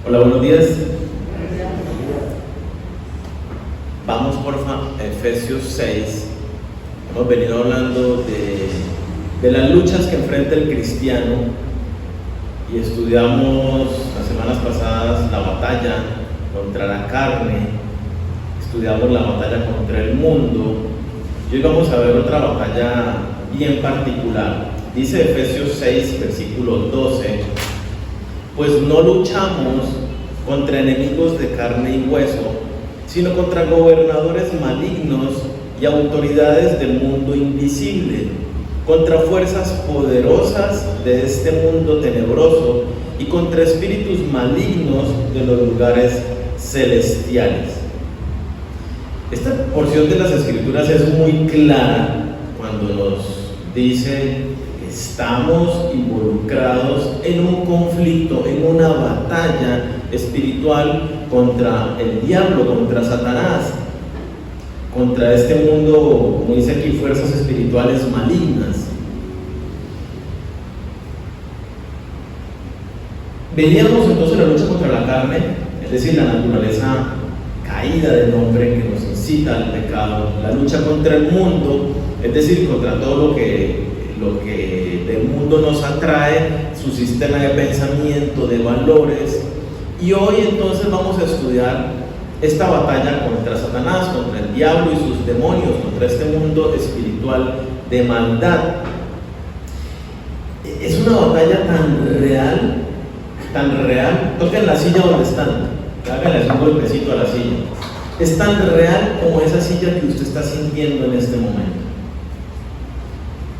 Hola, buenos días. Vamos porfa a Efesios 6. Hemos venido hablando de las luchas que enfrenta el cristiano y estudiamos las semanas pasadas la batalla contra la carne, estudiamos la batalla contra el mundo y hoy vamos a ver otra batalla bien particular. Dice Efesios 6, versículo 12: pues no luchamos contra enemigos de carne y hueso, sino contra gobernadores malignos y autoridades del mundo invisible, contra fuerzas poderosas de este mundo tenebroso y contra espíritus malignos de los lugares celestiales. Esta porción de las Escrituras es muy clara cuando nos dice: estamos involucrados en un conflicto, en una batalla espiritual contra el diablo, contra Satanás, contra este mundo, como dice aquí, fuerzas espirituales malignas. Veníamos entonces en la lucha contra la carne, es decir, la naturaleza caída del hombre que nos incita al pecado, la lucha contra el mundo, es decir, contra todo lo que del mundo nos atrae, su sistema de pensamiento, de valores. Y hoy entonces vamos a estudiar esta batalla contra Satanás, contra el diablo y sus demonios, contra este mundo espiritual de maldad. Es una batalla tan real, toquen la silla donde están, háganle un golpecito a la silla. Es tan real como esa silla que usted está sintiendo en este momento.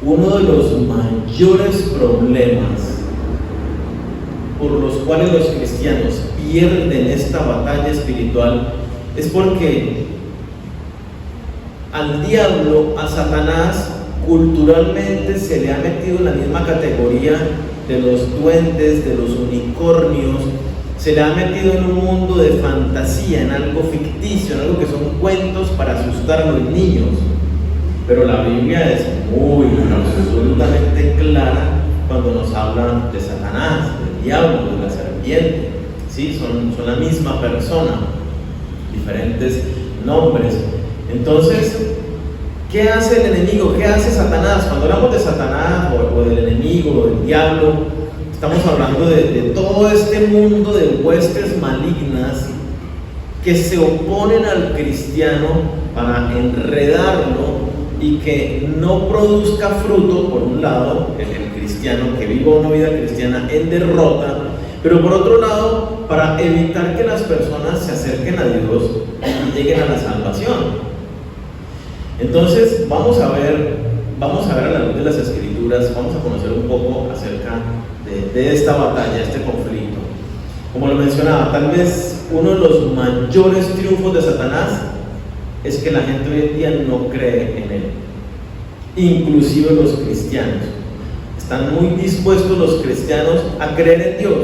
Uno de los mayores problemas por los cuales los cristianos pierden esta batalla espiritual es porque al diablo, a Satanás, culturalmente se le ha metido en la misma categoría de los duendes, de los unicornios, se le ha metido en un mundo de fantasía, en algo ficticio, en algo que son cuentos para asustar a los niños. Pero la Biblia es muy, absolutamente clara cuando nos habla de Satanás, del diablo, de la serpiente. ¿Sí? Son la misma persona, diferentes nombres. Entonces, ¿qué hace el enemigo? ¿Qué hace Satanás? Cuando hablamos de Satanás o del enemigo o del diablo, estamos hablando de todo este mundo de huestes malignas que se oponen al cristiano para enredarlo y que no produzca fruto, por un lado, el cristiano, que viva una vida cristiana en derrota, pero por otro lado, para evitar que las personas se acerquen a Dios y lleguen a la salvación. Entonces, vamos a ver a la luz de las Escrituras, vamos a conocer un poco acerca de esta batalla, este conflicto. Como lo mencionaba, tal vez uno de los mayores triunfos de Satanás es que la gente hoy en día no cree en él, inclusive los cristianos. Están muy dispuestos los cristianos a creer en Dios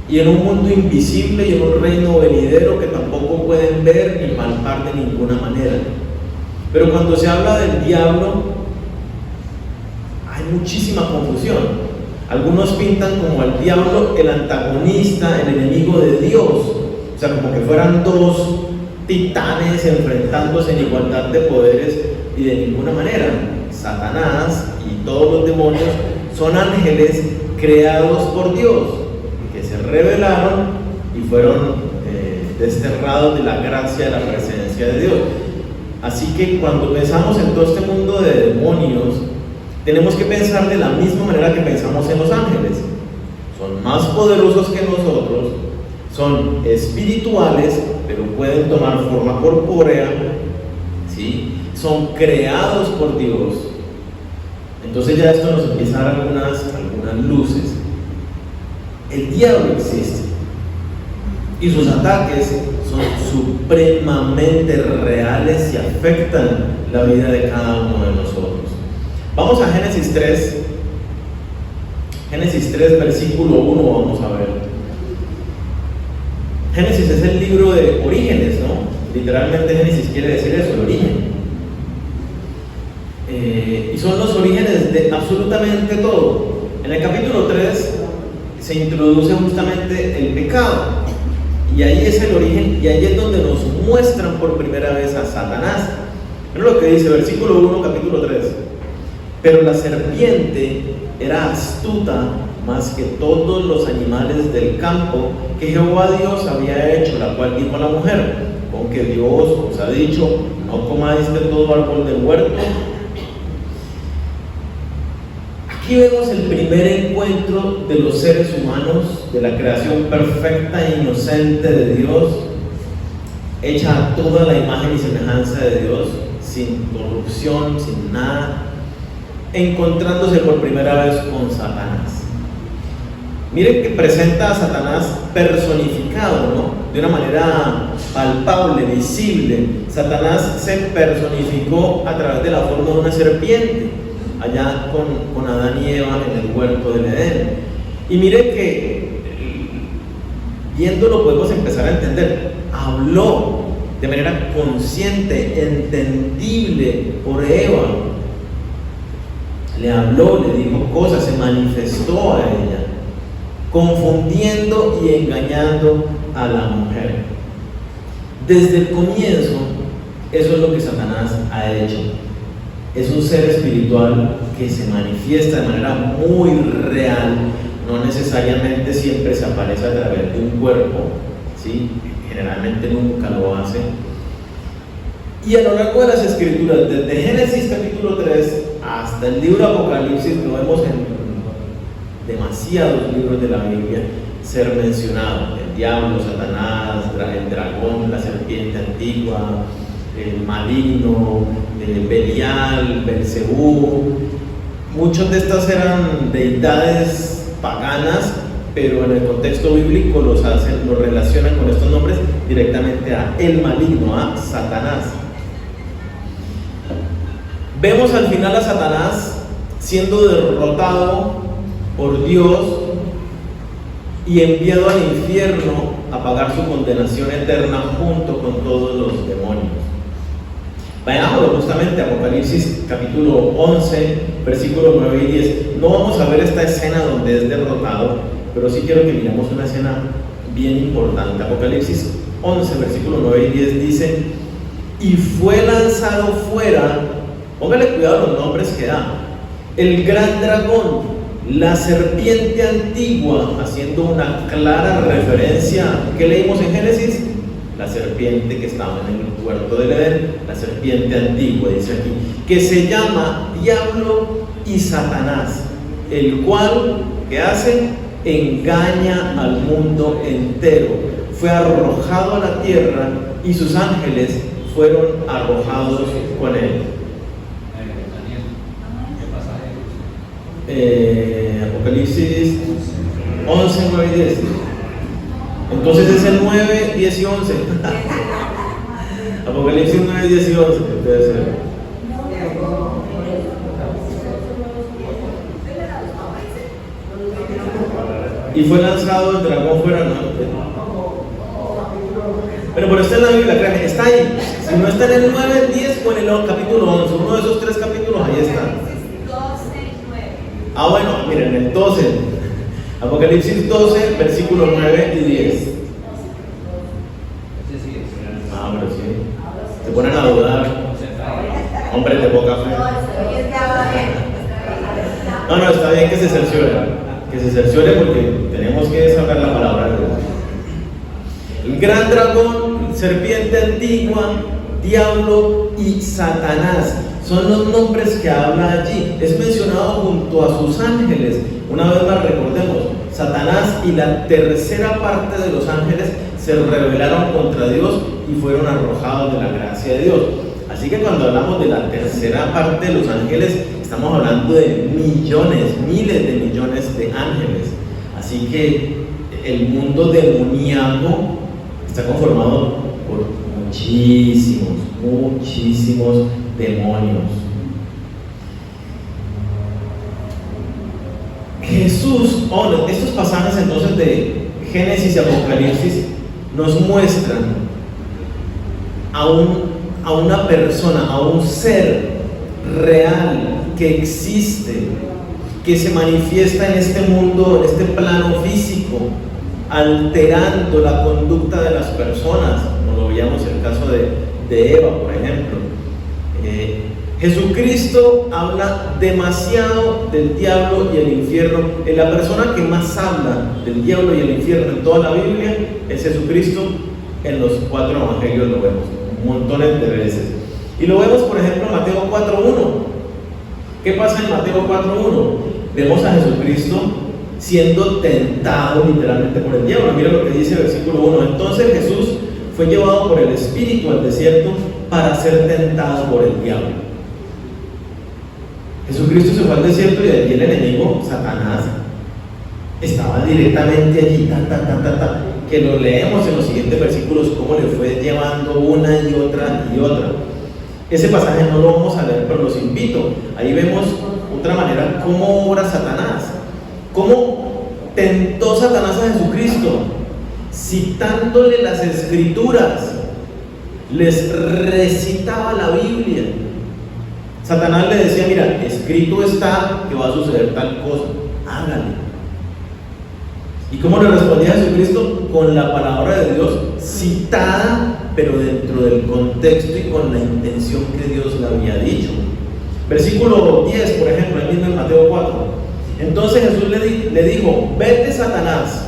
y en un mundo invisible y en un reino venidero que tampoco pueden ver ni palpar de ninguna manera. Pero cuando se habla del diablo hay muchísima confusión. Algunos pintan como al diablo el antagonista, el enemigo de Dios, o sea, como que fueran dos titanes enfrentándose en igualdad de poderes, y de ninguna manera. Satanás y todos los demonios son ángeles creados por Dios que se rebelaron y fueron desterrados de la gracia, de la presencia de Dios. Así que cuando pensamos en todo este mundo de demonios, tenemos que pensar de la misma manera que pensamos en los ángeles. Son más poderosos que nosotros, son espirituales, pero pueden tomar forma corpórea, ¿sí? Son creados por Dios. Entonces ya esto nos empieza a dar algunas luces. El diablo existe y sus ataques son supremamente reales y afectan la vida de cada uno de nosotros. Vamos a Génesis 3, versículo 1, vamos a ver. Génesis es el libro de orígenes, ¿no? Literalmente Génesis quiere decir eso, el origen. Y son los orígenes de absolutamente todo. En el capítulo 3 se introduce justamente el pecado. Y ahí es el origen, y ahí es donde nos muestran por primera vez a Satanás. Miren lo que dice, versículo 1, capítulo 3. Pero la serpiente era astuta más que todos los animales del campo que Jehová Dios había hecho, la cual dijo a la mujer: con que Dios os ha dicho, no comáis de todo árbol del huerto. Aquí vemos el primer encuentro de los seres humanos, de la creación perfecta e inocente de Dios, hecha a toda la imagen y semejanza de Dios, sin corrupción, sin nada, encontrándose por primera vez con Satanás. Miren que presenta a Satanás personificado, ¿no? De una manera palpable, visible. Satanás se personificó a través de la forma de una serpiente, allá con Adán y Eva en el huerto del Edén. Y miren que, viéndolo podemos empezar a entender. Habló de manera consciente, entendible por Eva. Le habló, le dijo cosas, se manifestó a ella, confundiendo y engañando a la mujer. Desde el comienzo, eso es lo que Satanás ha hecho. Es un ser espiritual que se manifiesta de manera muy real, no necesariamente siempre se aparece a través de un cuerpo, ¿sí? Generalmente nunca lo hace. Y a lo largo de las escrituras, desde Génesis capítulo 3 hasta el libro Apocalipsis, lo vemos en demasiados libros de la Biblia ser mencionado: el diablo, Satanás, el dragón, la serpiente antigua, el maligno, Belial, Belcebú. Muchas de estas eran deidades paganas, pero en el contexto bíblico los relacionan con estos nombres directamente a el maligno, a Satanás. Vemos al final a Satanás siendo derrotado por Dios y enviado al infierno a pagar su condenación eterna junto con todos los demonios. Vayámoslo justamente a Apocalipsis capítulo 11, versículos 9 y 10. No vamos a ver esta escena donde es derrotado, pero sí quiero que miremos una escena bien importante. Apocalipsis 11, versículos 9 y 10 dice: y fue lanzado fuera, póngale cuidado a los nombres que da, el gran dragón, la serpiente antigua, haciendo una clara referencia. ¿Qué leímos en Génesis? La serpiente que estaba en el huerto del Edén, la serpiente antigua, dice aquí, que se llama Diablo y Satanás, el cual, ¿qué hace? Engaña al mundo entero. Fue arrojado a la tierra y sus ángeles fueron arrojados con él. Apocalipsis 11, 9 y 10. Entonces es el 9, 10 y 11. Apocalipsis 9, 10 y 11 debe ser. Y fue lanzado el dragón fuera, ¿no? Pero está en la Biblia, créanme, está ahí. Si no está en el 9, 10 o en el capítulo 11, uno de esos tres capítulos, ahí está. Ah, bueno, miren, el 12, Apocalipsis 12, versículos 9 y 10. Ah, pero sí. Se ponen a dudar. Hombre de poca fe. No, está bien que se cerciore porque tenemos que sacar la palabra de Dios. El gran dragón, serpiente antigua, diablo y Satanás son los nombres que habla allí. Es mencionado junto a sus ángeles. Una vez más recordemos, Satanás y la tercera parte de los ángeles se rebelaron contra Dios y fueron arrojados de la gracia de Dios. Así que cuando hablamos de la tercera parte de los ángeles, estamos hablando de millones, miles de millones de ángeles. Así que el mundo demoníaco está conformado por muchísimos demonios. Jesús, estos pasajes entonces de Génesis y Apocalipsis nos muestran a una persona, a un ser real que existe, que se manifiesta en este mundo, en este plano físico, alterando la conducta de las personas, como lo veíamos en el caso de Eva, por ejemplo. Jesucristo habla demasiado del diablo y el infierno. La persona que más habla del diablo y el infierno en toda la Biblia es Jesucristo. En los 4 evangelios lo vemos montones de veces. Y lo vemos, por ejemplo, en Mateo 4.1. ¿Qué pasa en Mateo 4.1? Vemos a Jesucristo siendo tentado literalmente por el diablo. Mira lo que dice el versículo 1. Entonces Jesús fue llevado por el Espíritu al desierto para ser tentado por el diablo. Jesucristo se fue al desierto y allí el enemigo, Satanás, estaba directamente allí, que lo leemos en los siguientes versículos, cómo le fue llevando una y otra y otra. Ese pasaje no lo vamos a leer, pero los invito. Ahí vemos otra manera cómo obra Satanás, cómo tentó Satanás a Jesucristo, citándole las Escrituras, les recitaba la Biblia. Satanás le decía: mira, escrito está que va a suceder tal cosa, hágale. ¿Y cómo le respondía Jesucristo? Con la palabra de Dios citada, pero dentro del contexto y con la intención que Dios le había dicho. Versículo 10, por ejemplo, ahí mismo en Mateo 4. Entonces Jesús le dijo: vete, Satanás,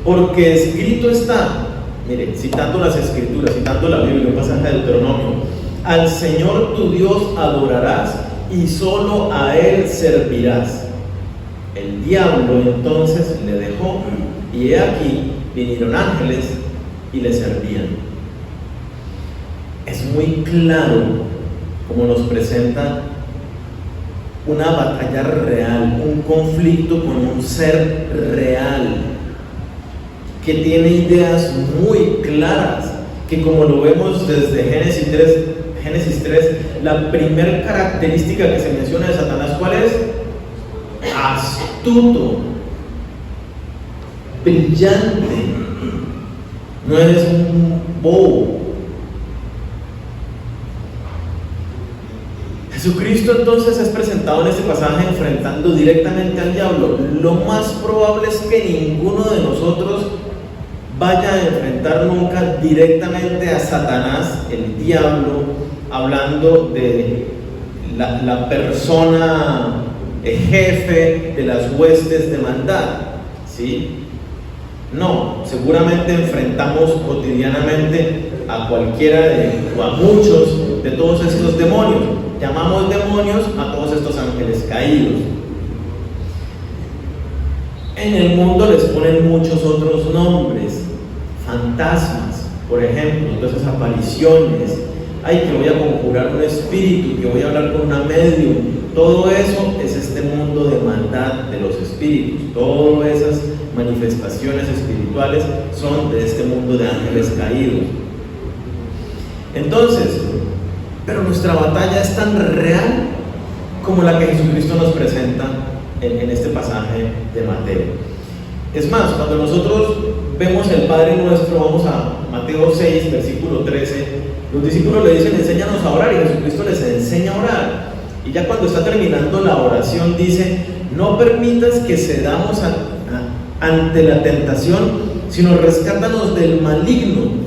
porque escrito está. Mire, citando las Escrituras, citando la Biblia, un pasaje de Deuteronomio: al Señor tu Dios adorarás y solo a Él servirás. El diablo entonces le dejó, y he aquí vinieron ángeles y le servían. Es muy claro como nos presenta una batalla real, un conflicto con un ser real que tiene ideas muy claras, que como lo vemos desde Génesis 3, la primera característica que se menciona de Satanás, ¿cuál es? Astuto, brillante, no eres un bobo. Jesucristo entonces es presentado en este pasaje enfrentando directamente al diablo. Lo más probable es que ninguno de nosotros vaya a enfrentar nunca directamente a Satanás, el diablo, hablando de la persona jefe de las huestes de maldad, ¿sí? No, seguramente enfrentamos cotidianamente a cualquiera o a muchos de todos estos demonios. Llamamos demonios a todos estos ángeles caídos. En el mundo les ponen muchos otros nombres, fantasmas, por ejemplo, entonces apariciones. Ay, que voy a conjurar un espíritu, que voy a hablar con una medium. Todo eso es este mundo de maldad de los espíritus. Todas esas manifestaciones espirituales son de este mundo de ángeles caídos. Entonces, pero nuestra batalla es tan real como la que Jesucristo nos presenta en este pasaje de Mateo. Es más, cuando nosotros vemos el Padre Nuestro, vamos a Mateo 6, versículo 13, los discípulos le dicen: enséñanos a orar, y Jesucristo les enseña a orar. Y ya cuando está terminando la oración dice: no permitas que cedamos ante la tentación, sino rescátanos del maligno.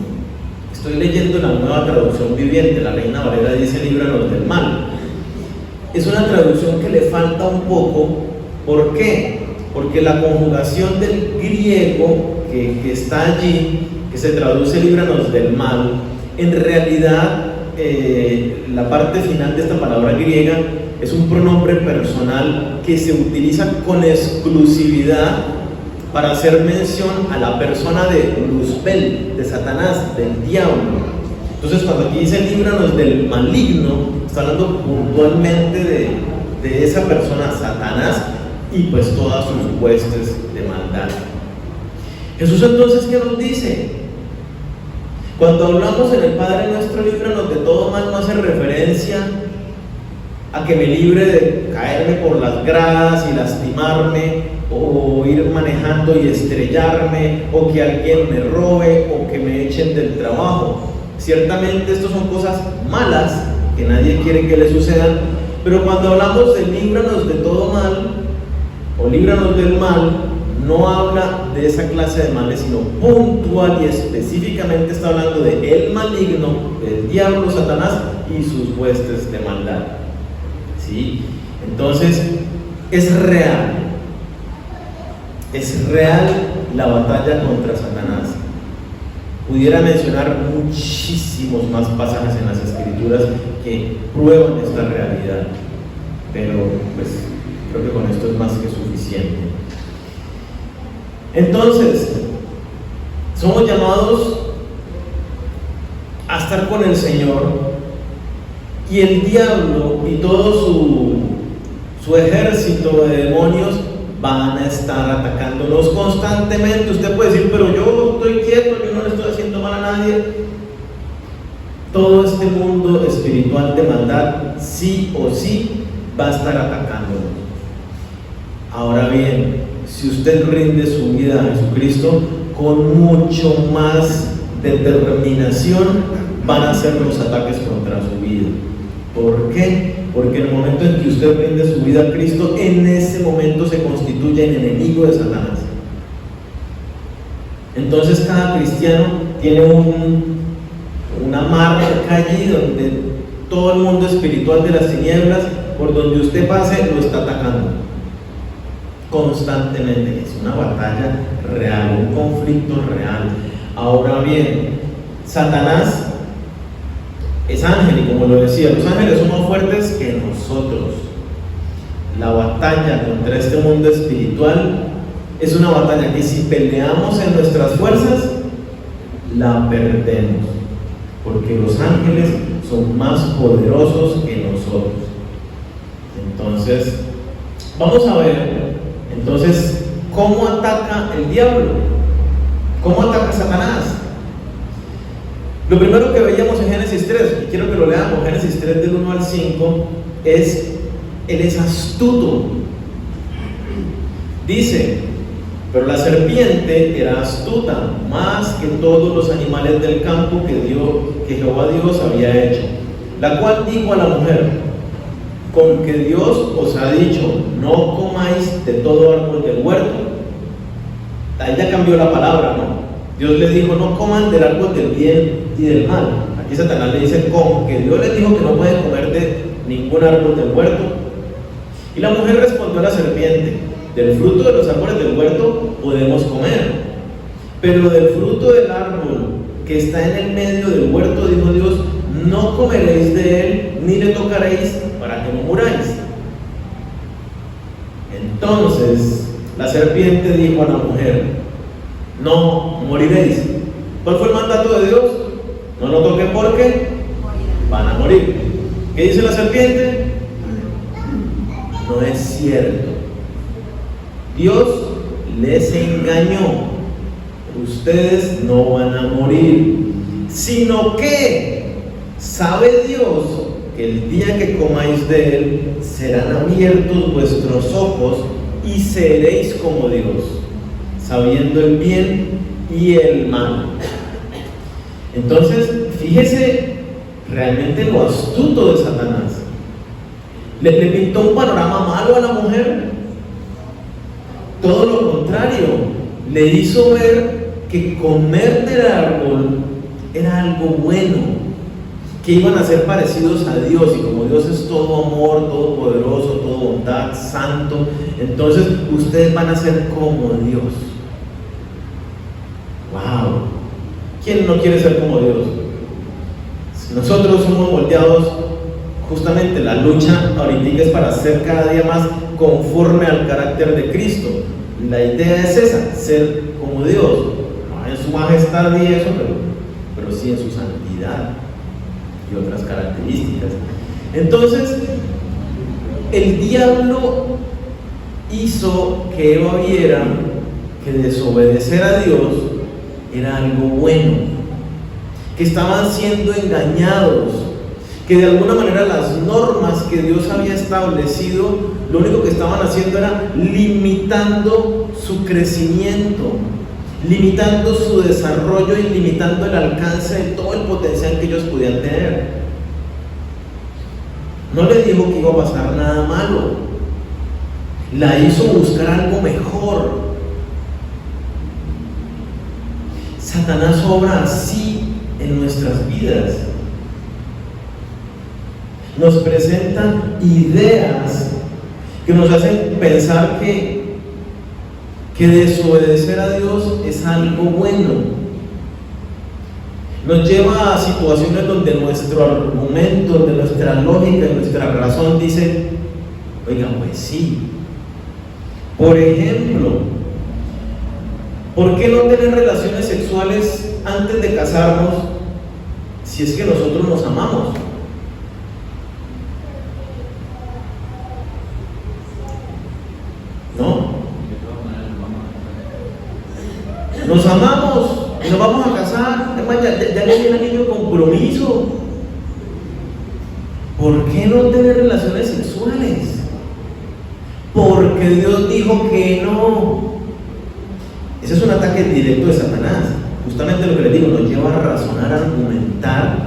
Estoy leyendo la Nueva Traducción Viviente, la Reina Valera dice: líbranos del mal. Es una traducción que le falta un poco. ¿Por qué? Porque la conjugación del griego que está allí, que se traduce líbranos del mal, en realidad la parte final de esta palabra griega es un pronombre personal que se utiliza con exclusividad para hacer mención a la persona de Luzbel, de Satanás, del diablo. Entonces, cuando aquí dice líbranos del maligno, está hablando puntualmente de esa persona, Satanás, y pues todas sus huestes de maldad. Jesús entonces, ¿qué nos dice? Cuando hablamos en el Padre Nuestro, líbranos de todo mal, no hace referencia a que me libre de caerme por las gradas y lastimarme, o ir manejando y estrellarme, o que alguien me robe, o que me echen del trabajo. Ciertamente estas son cosas malas que nadie quiere que le sucedan, pero cuando hablamos de líbranos de todo mal, o líbranos del mal, no habla de esa clase de males, sino puntual y específicamente está hablando de el maligno, del diablo, Satanás y sus huestes de maldad. ¿Sí? Entonces, es real la batalla contra Satanás. Pudiera mencionar muchísimos más pasajes en las Escrituras que prueban esta realidad, pero pues creo que con esto es más que suficiente. Entonces, somos llamados a estar con el Señor, y el diablo y todo su ejército de demonios van a estar atacándonos constantemente. Usted puede decir, pero yo estoy quieto, yo no le estoy haciendo mal a nadie. Todo este mundo espiritual de maldad sí o sí va a estar atacándonos. Ahora bien, si usted rinde su vida a Jesucristo, con mucho más determinación van a ser los ataques contra su vida. ¿Por qué? Porque en el momento en que usted rinde su vida a Cristo, en ese momento se constituye en enemigo de Satanás. Entonces cada cristiano tiene una marca allí donde todo el mundo espiritual de las tinieblas, por donde usted pase, lo está atacando constantemente. Es una batalla real, un conflicto real. Ahora bien, Satanás es ángel, y como lo decía, los ángeles son más fuertes que nosotros. La batalla contra este mundo espiritual es una batalla que si peleamos en nuestras fuerzas, la perdemos, porque los ángeles son más poderosos que nosotros. Entonces, vamos a ver cómo ataca el diablo, cómo ataca Satanás. Lo primero que veíamos en Génesis 3, y quiero que lo leamos, Génesis 3 del 1 al 5, es: él es astuto. Dice: pero la serpiente era astuta más que todos los animales del campo que Jehová Dios había hecho, la cual dijo a la mujer: con que Dios os ha dicho, no comáis de todo árbol del huerto. Ahí ya cambió la palabra, ¿no? Dios le dijo, no coman del árbol del bien y del mal. Aquí Satanás le dice, con que Dios les dijo que no pueden comer de ningún árbol del huerto. Y la mujer respondió a la serpiente: del fruto de los árboles del huerto podemos comer, pero del fruto del árbol que está en el medio del huerto, dijo Dios, no comeréis de él, ni le tocaréis, para que no muráis. Entonces la serpiente dijo a la mujer: no moriréis. ¿Cuál fue el mandato de Dios? No lo toquen porque van a morir. ¿Qué dice la serpiente? No es cierto. Dios les engañó. Ustedes no van a morir, sino que sabe Dios que el día que comáis de él serán abiertos vuestros ojos y seréis como Dios, sabiendo el bien y el mal. Entonces, fíjese realmente lo astuto de Satanás. Le pintó un panorama malo a la mujer. Todo lo contrario, le hizo ver que comer del árbol era algo bueno, que iban a ser parecidos a Dios, y como Dios es todo amor, todo poderoso, todo bondad, santo, entonces ustedes van a ser como Dios. ¡Wow! ¿Quién no quiere ser como Dios? Nosotros somos moldeados, justamente la lucha ahorita es para ser cada día más conforme al carácter de Cristo. La idea es esa, ser como Dios, no en su majestad y eso, pero sí en su santidad y otras características. Entonces, el diablo hizo que Eva viera que desobedecer a Dios era algo bueno, que estaban siendo engañados, que de alguna manera las normas que Dios había establecido, lo único que estaban haciendo era limitando su crecimiento, limitando su desarrollo y limitando el alcance de todo el potencial que ellos podían tener. No le dijo que iba a pasar nada malo. la hizo buscar algo mejor. Satanás obra así en nuestras vidas. Nos presenta ideas que nos hacen pensar que desobedecer a Dios es algo bueno. Nos lleva a situaciones donde nuestro argumento, donde nuestra lógica, nuestra razón dice, oiga, pues sí. Por ejemplo, ¿por qué no tener relaciones sexuales antes de casarnos si es que nosotros nos amamos? ¿No? Nos amamos y nos vamos a casar. Además, ya le viene aquello compromiso. ¿Por qué no tener relaciones sexuales? Porque Dios dijo que no. Ese es un ataque directo de Satanás. Justamente lo que le digo, nos lleva a razonar, a argumentar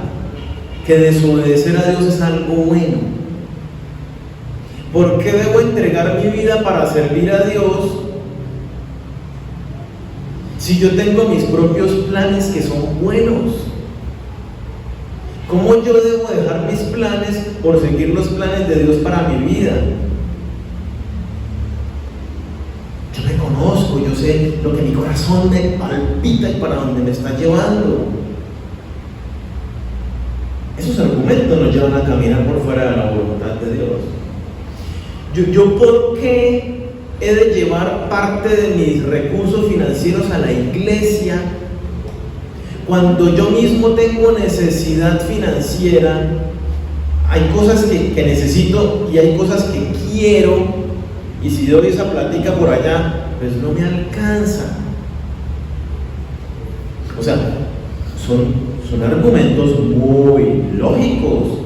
que desobedecer a Dios es algo bueno. ¿Por qué debo entregar mi vida para servir a Dios si yo tengo mis propios planes que son buenos? ¿Cómo yo debo dejar mis planes por seguir los planes de Dios para mi vida? Yo me conozco, yo sé lo que mi corazón me palpita y para dónde me está llevando. Esos argumentos nos llevan a caminar por fuera de la voluntad de Dios. ¿Yo por qué he de llevar parte de mis recursos financieros a la iglesia cuando yo mismo tengo necesidad financiera? Hay cosas que necesito y hay cosas que quiero, y si doy esa plática por allá, pues no me alcanza. O sea, son argumentos muy lógicos,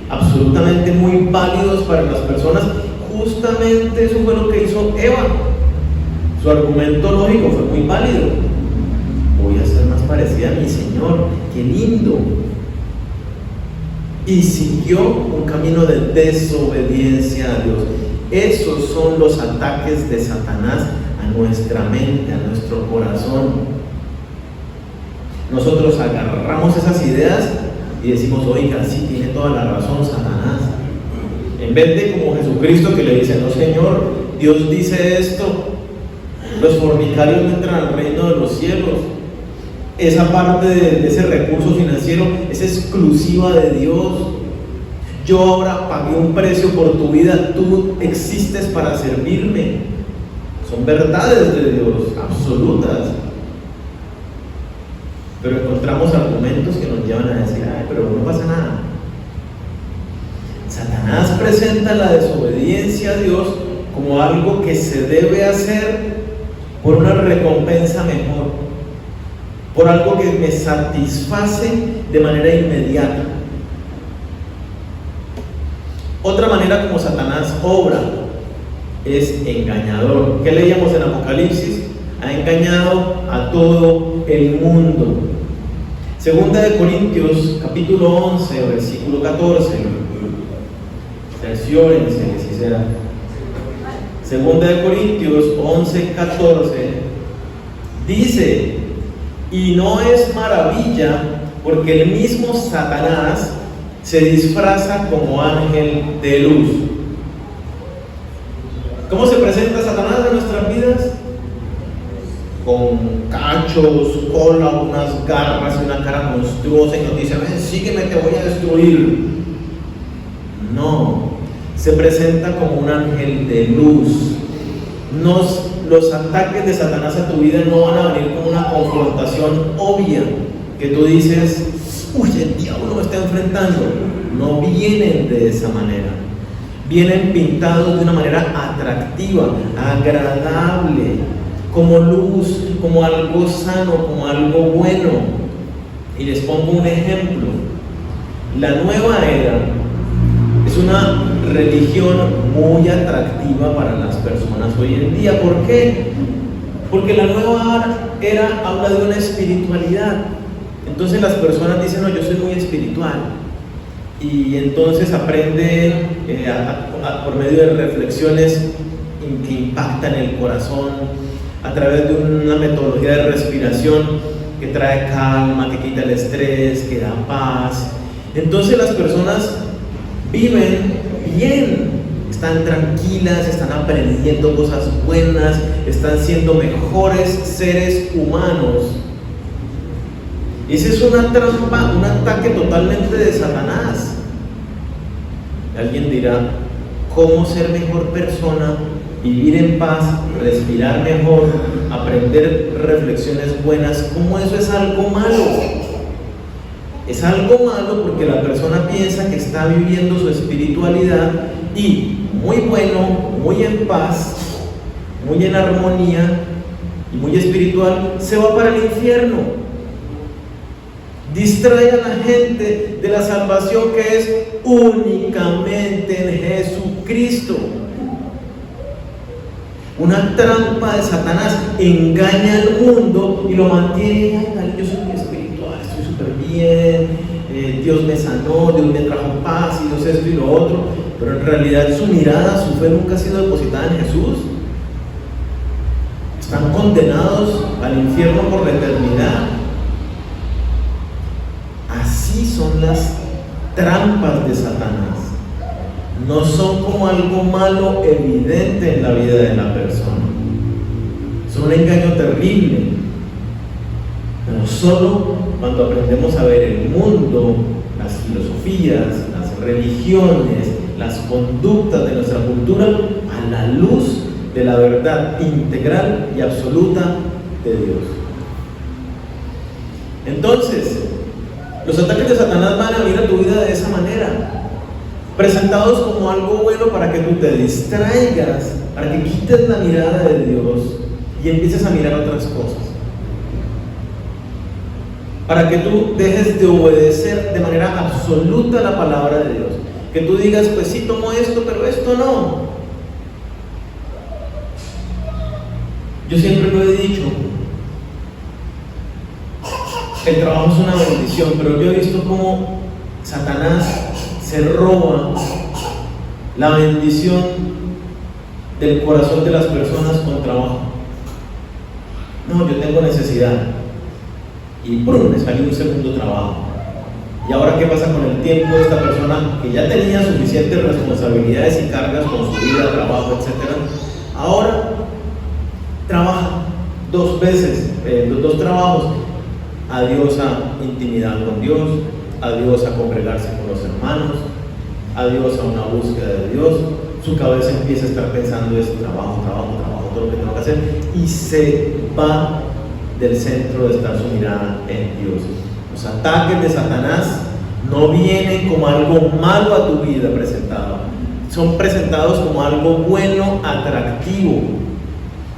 absolutamente muy válidos para las personas. Justamente eso fue lo que hizo Eva. Su argumento lógico fue muy válido. Voy a ser más parecida a mi Señor, qué lindo. Y siguió un camino de desobediencia a Dios. Esos son los ataques de Satanás a nuestra mente, a nuestro corazón. Nosotros agarramos esas ideas y decimos, oiga, sí tiene toda la razón Satanás. En vez de como Jesucristo que le dice, no Señor, Dios dice esto, los fornicarios no entran al reino de los cielos. Esa parte de ese recurso financiero es exclusiva de Dios. Yo ahora pagué un precio por tu vida, tú existes para servirme. Son verdades de Dios, absolutas. Pero encontramos argumentos que nos llevan a decir, ay, pero no pasa nada. Satanás presenta la desobediencia a Dios como algo que se debe hacer por una recompensa mejor, por algo que me satisface de manera inmediata. Otra manera como Satanás obra es engañador. ¿Qué leíamos en Apocalipsis? Ha engañado a todo el mundo. Segunda de Corintios, capítulo 11, versículo 14. Cerciórense, si será. Segunda de Corintios 11, 14. Dice, y no es maravilla, porque el mismo Satanás se disfraza como ángel de luz. ¿Cómo se presenta Satanás en nuestras vidas? Con cachos, cola, unas garras y una cara monstruosa, y nos dice, ven, sígueme, te voy a destruir. No, se presenta como un ángel de luz. Los ataques de Satanás a tu vida no van a venir con una confrontación obvia, que tú dices, uy, el diablo me está enfrentando. No vienen de esa manera. Vienen pintados de una manera atractiva, agradable, como luz, como algo sano, como algo bueno. Y les pongo un ejemplo. La nueva era es una religión muy atractiva para las personas hoy en día. ¿Por qué? Porque la nueva era habla de una espiritualidad. Entonces las personas dicen, no, yo soy muy espiritual. y entonces aprende por medio de reflexiones que impactan el corazón, a través de una metodología de respiración que trae calma, que quita el estrés, que da paz. Entonces las personas viven bien, están tranquilas, están aprendiendo cosas buenas, están siendo mejores seres humanos. Y esa es una trampa, un ataque totalmente de Satanás. Alguien dirá, ¿cómo ser mejor persona, vivir en paz, respirar mejor, aprender reflexiones buenas? ¿Cómo eso es algo malo? Es algo malo porque la persona piensa que está viviendo su espiritualidad y muy bueno, muy en paz, muy en armonía y muy espiritual, se va para el infierno. Distrae a la gente de la salvación que es únicamente en Jesucristo. Una trampa de Satanás engaña al mundo y lo mantiene, ay, dale, yo soy muy espiritual, estoy súper bien, Dios me sanó, Dios me trajo paz y Dios esto y lo otro, pero en realidad su mirada, su fe nunca ha sido depositada en Jesús. Están condenados al infierno por la eternidad. Así son las trampas de Satanás. No son como algo malo evidente en la vida de la persona. Son un engaño terrible. Pero solo cuando aprendemos a ver el mundo, las filosofías, las religiones, las conductas de nuestra cultura a la luz de la verdad integral y absoluta de Dios. Entonces, los ataques de Satanás van a venir a tu vida de esa manera, presentados como algo bueno para que tú te distraigas, para que quites la mirada de Dios y empieces a mirar otras cosas, para que tú dejes de obedecer de manera absoluta la palabra de Dios, que tú digas, pues sí, tomo esto, pero esto no. Yo siempre lo he dicho, el trabajo es una bendición, pero yo he visto cómo Satanás se roba la bendición del corazón de las personas con trabajo. No, yo tengo necesidad y ¡prum!, me salió un segundo trabajo. Y ahora, ¿qué pasa con el tiempo de esta persona que ya tenía suficientes responsabilidades y cargas con su vida, trabajo, etcétera? Ahora trabaja dos veces, dos trabajos. Adiós a intimidad con Dios, adiós a congregarse con los hermanos, adiós a una búsqueda de Dios. Su cabeza empieza a estar pensando en trabajo, todo lo que tengo que hacer, y se va del centro de estar su mirada en Dios. Los ataques de Satanás no vienen como algo malo a tu vida presentado, son presentados como algo bueno, atractivo,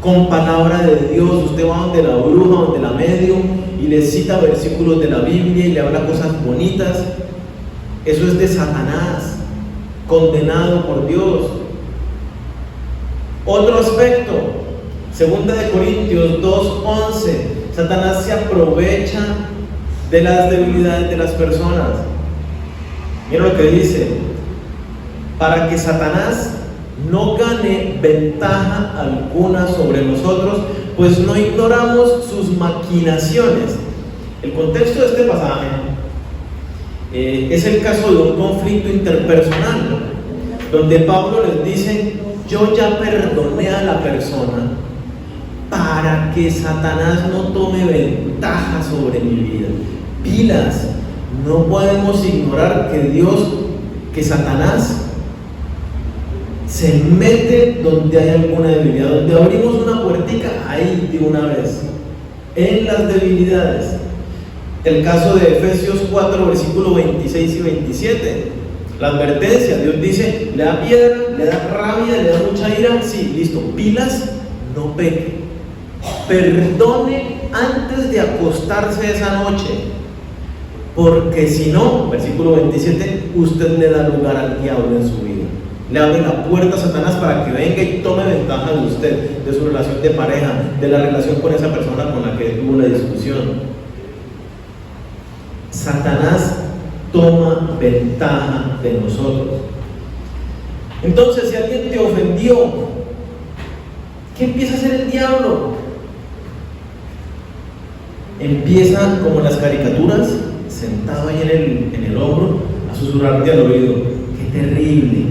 con palabra de Dios. Usted va donde la bruja, donde la medium, y le cita versículos de la Biblia y le habla cosas bonitas. Eso es de Satanás, condenado por Dios. Otro aspecto, 2 Corintios 2:11, Satanás se aprovecha de las debilidades de las personas. Mira lo que dice: para que Satanás no gane ventaja alguna sobre nosotros, pues no ignoramos sus maquinaciones. El contexto de este pasaje es el caso de un conflicto interpersonal, donde Pablo les dice: yo ya perdoné a la persona para que Satanás no tome ventaja sobre mi vida. Pilas, no podemos ignorar que Satanás se mete donde hay alguna debilidad, donde abrimos una puertica, ahí de una vez, en las debilidades. El caso de Efesios 4, versículos 26 y 27, la advertencia, Dios dice: le da piedra, le da rabia, le da mucha ira, sí, listo, pilas, no peque, perdone antes de acostarse esa noche, porque si no, versículo 27, usted le da lugar al diablo en su vida. Le abre la puerta a Satanás para que venga y tome ventaja de usted, de su relación de pareja, de la relación con esa persona con la que tuvo la discusión. Satanás toma ventaja de nosotros. Entonces, si alguien te ofendió, ¿qué empieza a hacer el diablo? Empieza, como en las caricaturas, sentado ahí en el hombro, a susurrarte al oído: qué terrible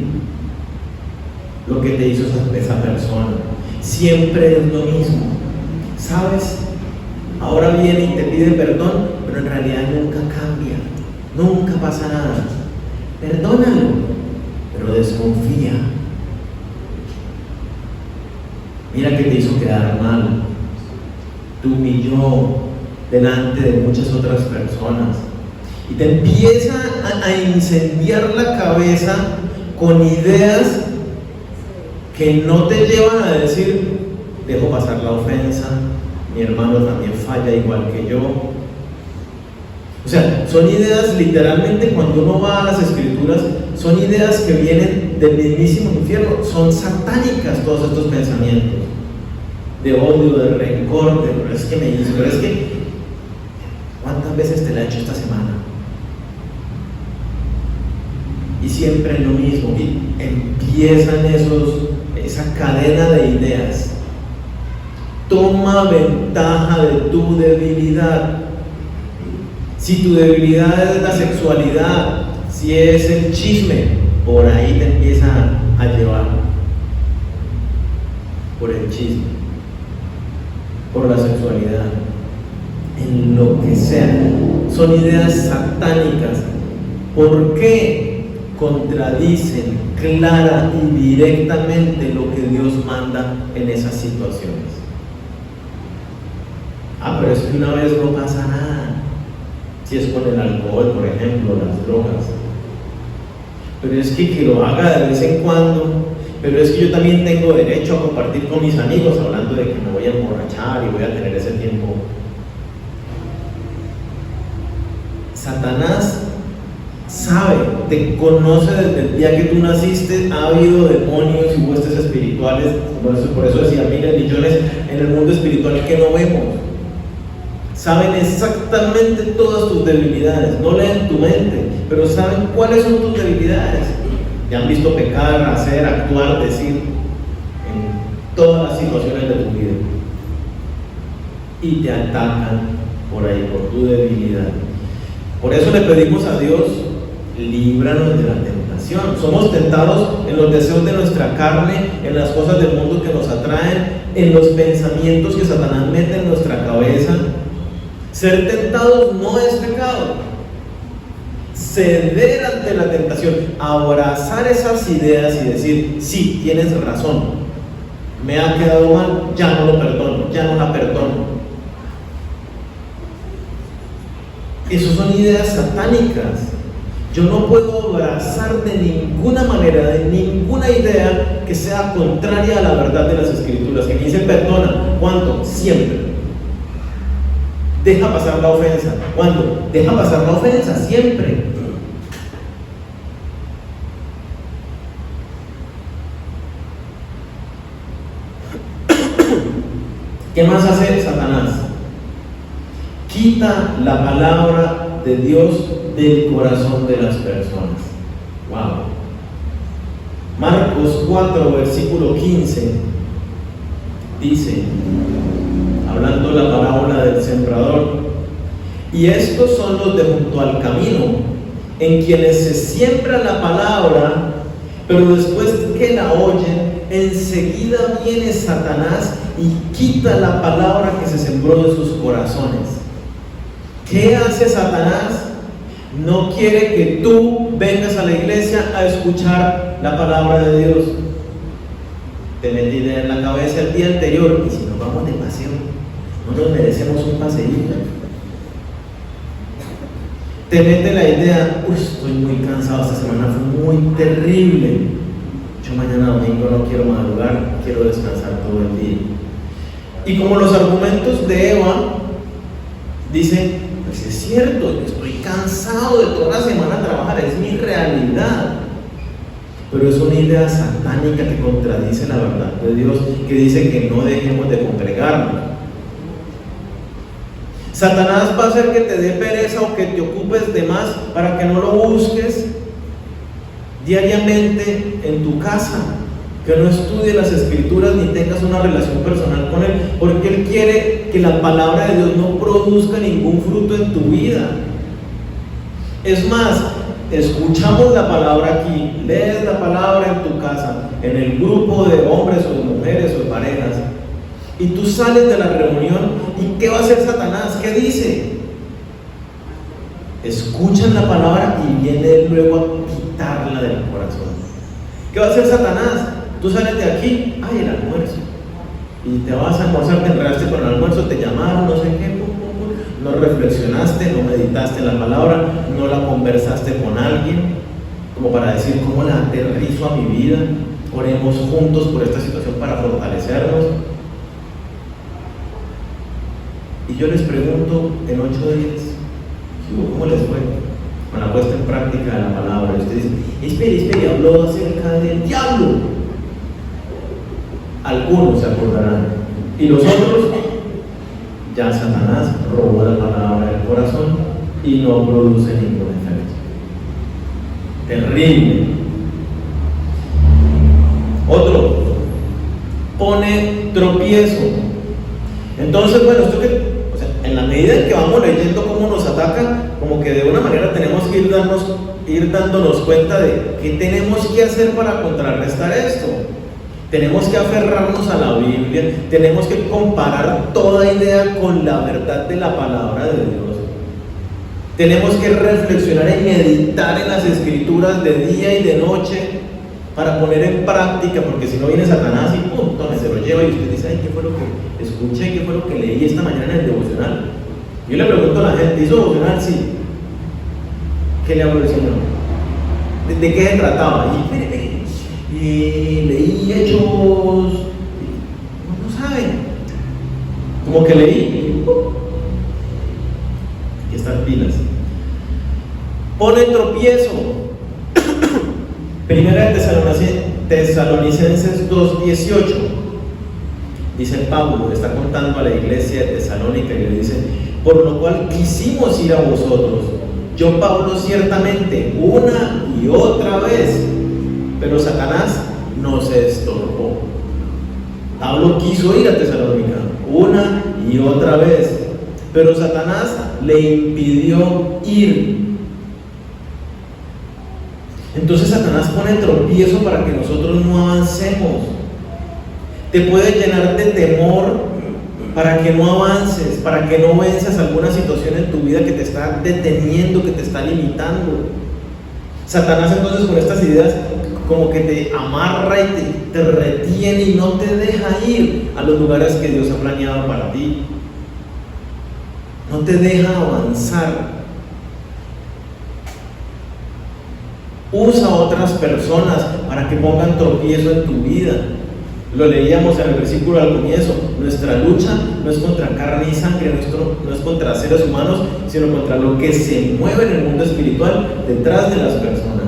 lo que te hizo esa persona. Siempre es lo mismo, ¿sabes? Ahora viene y te pide perdón, pero en realidad nunca cambia, nunca pasa nada. Perdónalo, pero desconfía. Mira que te hizo quedar mal, te humilló delante de muchas otras personas y te empieza a incendiar la cabeza con ideas que no te llevan a decir: dejo pasar la ofensa, mi hermano también falla igual que yo. O sea, son ideas, literalmente, cuando uno va a las escrituras, son ideas que vienen del mismísimo infierno, son satánicas todos estos pensamientos de odio, de rencor, pero es que me hizo, pero es que ¿cuántas veces te la he hecho esta semana? Y siempre es lo mismo, y empiezan esa cadena de ideas. Toma ventaja de tu debilidad. Si tu debilidad es la sexualidad, si es el chisme, por ahí te empieza a llevar. Por el chisme, por la sexualidad, en lo que sea. Son ideas satánicas. ¿Por qué? Contradicen clara y directamente lo que Dios manda en esas situaciones. Pero es que una vez no pasa nada. Si es con el alcohol, por ejemplo, las drogas. Pero es que lo haga de vez en cuando. Pero es que yo también tengo derecho a compartir con mis amigos, hablando de que me voy a emborrachar y voy a tener ese tiempo. Satanás sabe, te conoce desde el día que tú naciste. Ha habido demonios y huestes espirituales, por eso decía, miles, millones en el mundo espiritual que no vemos. Saben exactamente todas tus debilidades, no leen tu mente, pero saben cuáles son tus debilidades. Te han visto pecar, hacer, actuar, decir, en todas las situaciones de tu vida, y te atacan por ahí, por tu debilidad. Por eso le pedimos a Dios: líbranos de la tentación. Somos tentados en los deseos de nuestra carne, en las cosas del mundo que nos atraen, en los pensamientos que Satanás mete en nuestra cabeza. Ser tentados no es pecado. Ceder ante la tentación, abrazar esas ideas y decir: sí, tienes razón, me ha quedado mal, ya no lo perdono, ya no la perdono. Esas son ideas satánicas. Yo no puedo abrazar de ninguna manera, de ninguna idea que sea contraria a la verdad de las Escrituras, que dice perdona. ¿Cuánto? Siempre. Deja pasar la ofensa. ¿Cuándo? Deja pasar la ofensa, siempre. ¿Qué más hace Satanás? Quita la palabra de Dios del corazón de las personas. Wow. Marcos 4, versículo 15 dice, hablando la parábola del sembrador: y estos son los de junto al camino, en quienes se siembra la palabra, pero después que la oyen, enseguida viene Satanás y quita la palabra que se sembró de sus corazones. ¿Qué hace Satanás? No quiere que tú vengas a la iglesia a escuchar la palabra de Dios. Te mete idea en la cabeza el día anterior: y si nos vamos de paseo, no nos merecemos un paseíto. Te mete la idea: estoy muy cansado, esta semana fue muy terrible, yo mañana domingo no quiero madrugar, quiero descansar todo el día. Y como los argumentos de Eva, dice: pues es cierto, yo estoy cansado de toda la semana trabajar, es mi realidad. Pero es una idea satánica que contradice la verdad de Dios, que dice que no dejemos de congregarnos. Satanás va a hacer que te dé pereza o que te ocupes de más para que no lo busques diariamente en tu casa, que no estudies las escrituras ni tengas una relación personal con Él, porque Él quiere que la palabra de Dios no produzca ningún fruto en tu vida. Es más, escuchamos la palabra aquí, lees la palabra en tu casa, en el grupo de hombres o de mujeres o de parejas, y tú sales de la reunión, ¿y qué va a hacer Satanás? ¿Qué dice? Escuchan la palabra y viene él luego a quitarla del corazón. ¿Qué va a hacer Satanás? Tú sales de aquí, ay, el almuerzo, y te vas a almorzar, te enredaste con el almuerzo, te llamaron, no sé qué, no reflexionaste, no meditaste en la palabra, no la conversaste con alguien, como para decir cómo la aterrizo a mi vida. Oremos juntos por esta situación para fortalecernos. Y yo les pregunto en 8 días, ¿cómo les fue con la puesta en práctica de la palabra? Y ustedes dicen, espere, habló acerca del diablo. Algunos se acordarán, y los otros, ya Satanás robó la palabra del corazón y no produce ningún efecto. Terrible. Otro, pone tropiezo. Entonces, bueno, esto que, en la medida en que vamos leyendo cómo nos ataca, como que de una manera tenemos que ir dándonos cuenta de qué tenemos que hacer para contrarrestar esto. Tenemos que aferrarnos a la Biblia, tenemos que comparar toda idea con la verdad de la palabra de Dios. Tenemos que reflexionar y meditar en las escrituras de día y de noche para poner en práctica, porque si no viene Satanás y pum, tome, se lo lleva y usted dice, ay, ¿qué fue lo que escuché? ¿Qué fue lo que leí esta mañana en el devocional? Yo le pregunto a la gente, ¿hizo devocional? Sí. ¿Qué le habló el Señor? ¿De qué se trataba? Y leí Hechos, no saben, como que leí, aquí están pilas. Pone tropiezo. Primera de Tesalonicenses 2:18, dice Pablo, está contando a la iglesia de Tesalónica y le dice, por lo cual quisimos ir a vosotros, yo Pablo ciertamente, una y otra vez, pero Satanás nos estorbó. Pablo quiso ir a Tesalónica una y otra vez, pero Satanás le impidió ir. Entonces Satanás pone tropiezo para que nosotros no avancemos. Te puede llenar de temor para que no avances, para que no venzas alguna situación en tu vida que te está deteniendo, que te está limitando. Satanás entonces con estas ideas como que te amarra y te retiene y no te deja ir a los lugares que Dios ha planeado para ti. No te deja avanzar. Usa a otras personas para que pongan tropiezo en tu vida. Lo leíamos en el versículo al comienzo. Nuestra lucha no es contra carne y sangre, no es contra seres humanos, sino contra lo que se mueve en el mundo espiritual detrás de las personas.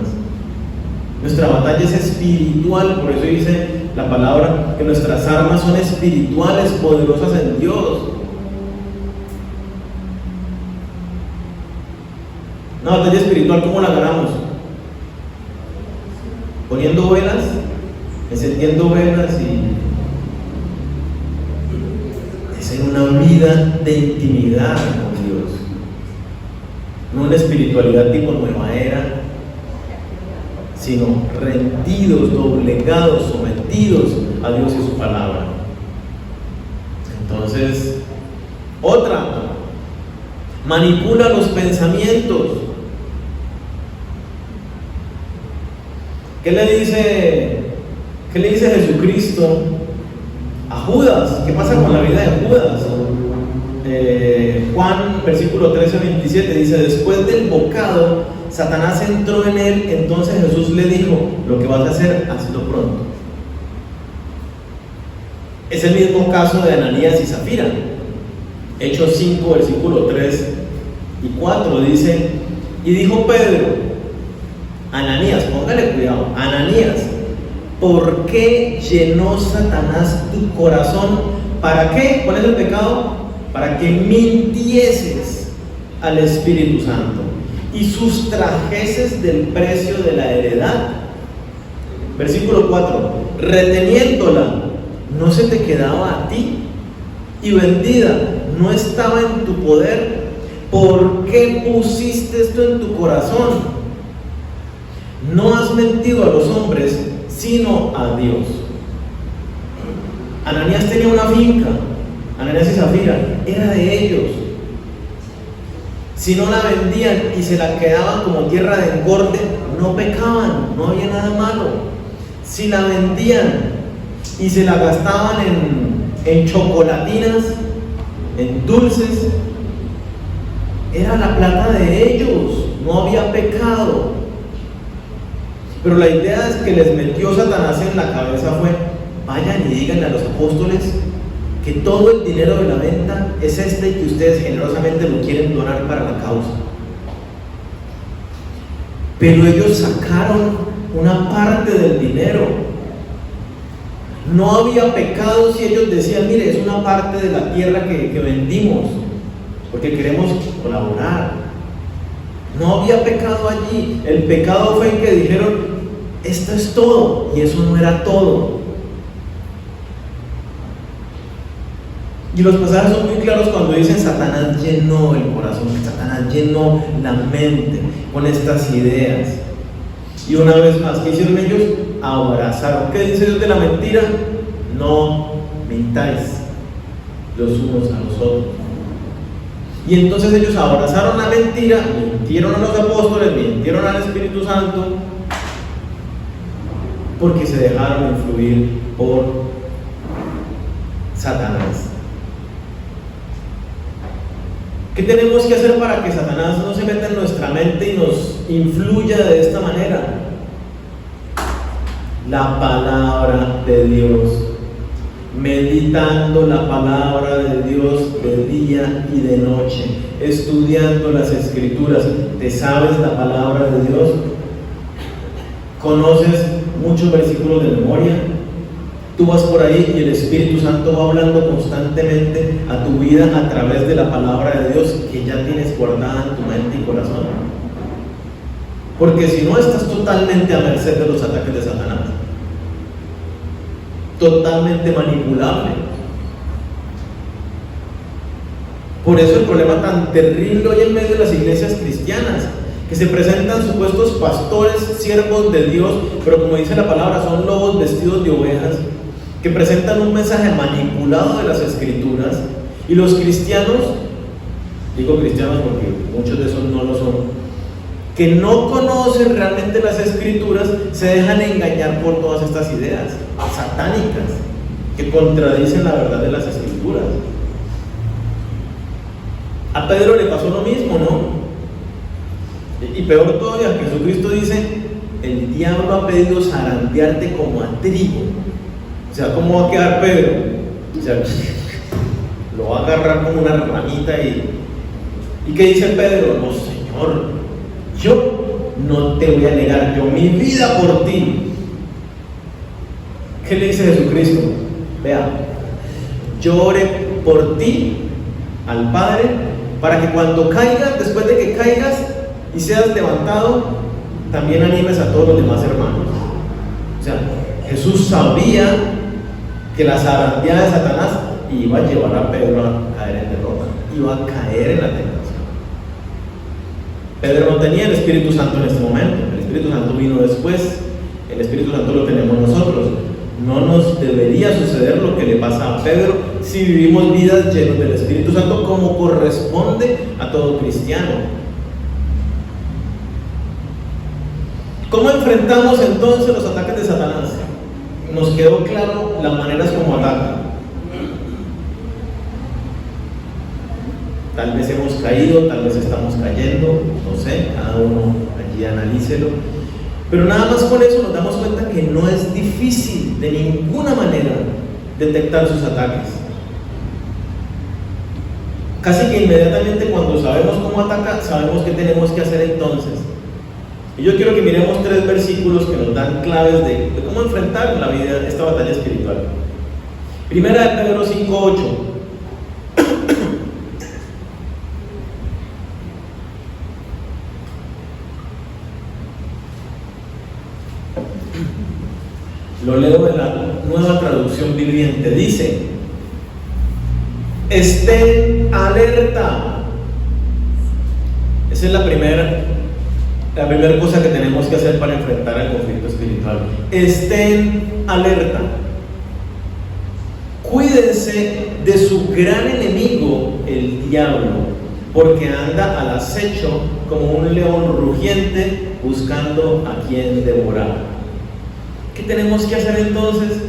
Nuestra batalla es espiritual, por eso dice la palabra que nuestras armas son espirituales, poderosas en Dios. Una batalla espiritual, ¿cómo la ganamos? Poniendo velas, encendiendo velas y es en una vida de intimidad con Dios, no una espiritualidad tipo nueva era, sino rendidos, doblegados, sometidos a Dios y su palabra. Entonces, otra, manipula los pensamientos. ¿Qué le dice Jesucristo a Judas? ¿Qué pasa con la vida de Judas? Juan, versículo 13-27 dice, después del bocado, Satanás entró en él, entonces Jesús le dijo, lo que vas a hacer, hazlo pronto. Es el mismo caso de Ananías y Zafira. Hechos 5, versículo 3 y 4 dice, y dijo Pedro, Ananías, póngale cuidado, Ananías, ¿por qué llenó Satanás tu corazón? ¿Para qué? ¿Cuál es el pecado? para que mintieses al Espíritu Santo y sustrajeses del precio de la heredad. Versículo 4, reteniéndola, no se te quedaba a ti, y vendida, no estaba en tu poder. ¿Por qué pusiste esto en tu corazón? No has mentido a los hombres, sino a Dios. Ananías tenía una finca, Ananías y Zafira, era de ellos. Si no la vendían y se la quedaban como tierra de engorde, no pecaban, no había nada malo. Si la vendían y se la gastaban en chocolatinas, en dulces, era la plata de ellos, no había pecado. Pero la idea es que les metió Satanás en la cabeza fue: vayan y díganle a los apóstoles que todo el dinero de la venta es este y que ustedes generosamente lo quieren donar para la causa. Pero ellos sacaron una parte del dinero. No había pecado si ellos decían: mire, es una parte de la tierra que vendimos porque queremos colaborar. No había pecado allí. El pecado fue en que dijeron: esto es todo, y eso no era todo. Y los pasajes son muy claros cuando dicen: Satanás llenó el corazón, Satanás llenó la mente con estas ideas. Y una vez más, ¿qué hicieron ellos? Abrazaron. ¿Qué dice Dios de la mentira? No mintáis los unos a los otros. Y entonces ellos abrazaron la mentira, mintieron a los apóstoles, mintieron al Espíritu Santo, porque se dejaron influir por Satanás. ¿Qué tenemos que hacer para que Satanás no se meta en nuestra mente y nos influya de esta manera? La palabra de Dios, meditando la palabra de Dios de día y de noche, estudiando las Escrituras. ¿Te sabes la palabra de Dios? ¿Conoces muchos versículos de memoria? Tú vas por ahí y el Espíritu Santo va hablando constantemente a tu vida a través de la palabra de Dios que ya tienes guardada en tu mente y corazón. Porque si no, estás totalmente a merced de los ataques de Satanás, totalmente manipulable. Por eso el problema tan terrible hoy en medio de las iglesias cristianas, que se presentan supuestos pastores, siervos de Dios, pero como dice la palabra, son lobos vestidos de ovejas, que presentan un mensaje manipulado de las Escrituras, y los cristianos, digo cristianos porque muchos de esos no lo son, que no conocen realmente las Escrituras, se dejan engañar por todas estas ideas satánicas que contradicen la verdad de las Escrituras. A Pedro le pasó lo mismo, ¿no? Y peor todavía, Jesucristo dice: el diablo ha pedido zarandearte como a trigo. O sea, ¿cómo va a quedar Pedro? O sea, lo va a agarrar como una ramita ¿y qué dice Pedro? No, Señor, yo no te voy a negar, yo mi vida por ti. ¿Qué le dice Jesucristo? Vea, yo oré por ti al Padre para que cuando caigas, después de que caigas y seas levantado, también animes a todos los demás hermanos. O sea, Jesús sabía que la zarandeada de Satanás iba a llevar a Pedro a caer en derrota, iba a caer en la tentación. Pedro no tenía el Espíritu Santo en este momento, el Espíritu Santo vino después, el Espíritu Santo lo tenemos nosotros. No nos debería suceder lo que le pasa a Pedro si vivimos vidas llenas del Espíritu Santo como corresponde a todo cristiano. ¿Cómo enfrentamos entonces los ataques de Satanás? Nos quedó claro las maneras como ataca. Tal vez hemos caído, tal vez estamos cayendo, no sé, cada uno allí analícelo. Pero nada más con eso nos damos cuenta que no es difícil de ninguna manera detectar sus ataques. Casi que inmediatamente cuando sabemos cómo ataca, sabemos qué tenemos que hacer entonces. Y yo quiero que miremos 3 versículos que nos dan claves de cómo enfrentar la vida, esta batalla espiritual. Primera de Pedro 5:8. Lo leo en la Nueva Traducción Viviente. Dice: estén alerta. Esa es la primera cosa que tenemos que hacer para enfrentar el conflicto espiritual. Estén alerta. Cuídense de su gran enemigo, el diablo, porque anda al acecho como un león rugiente buscando a quien devorar. ¿Qué tenemos que hacer entonces?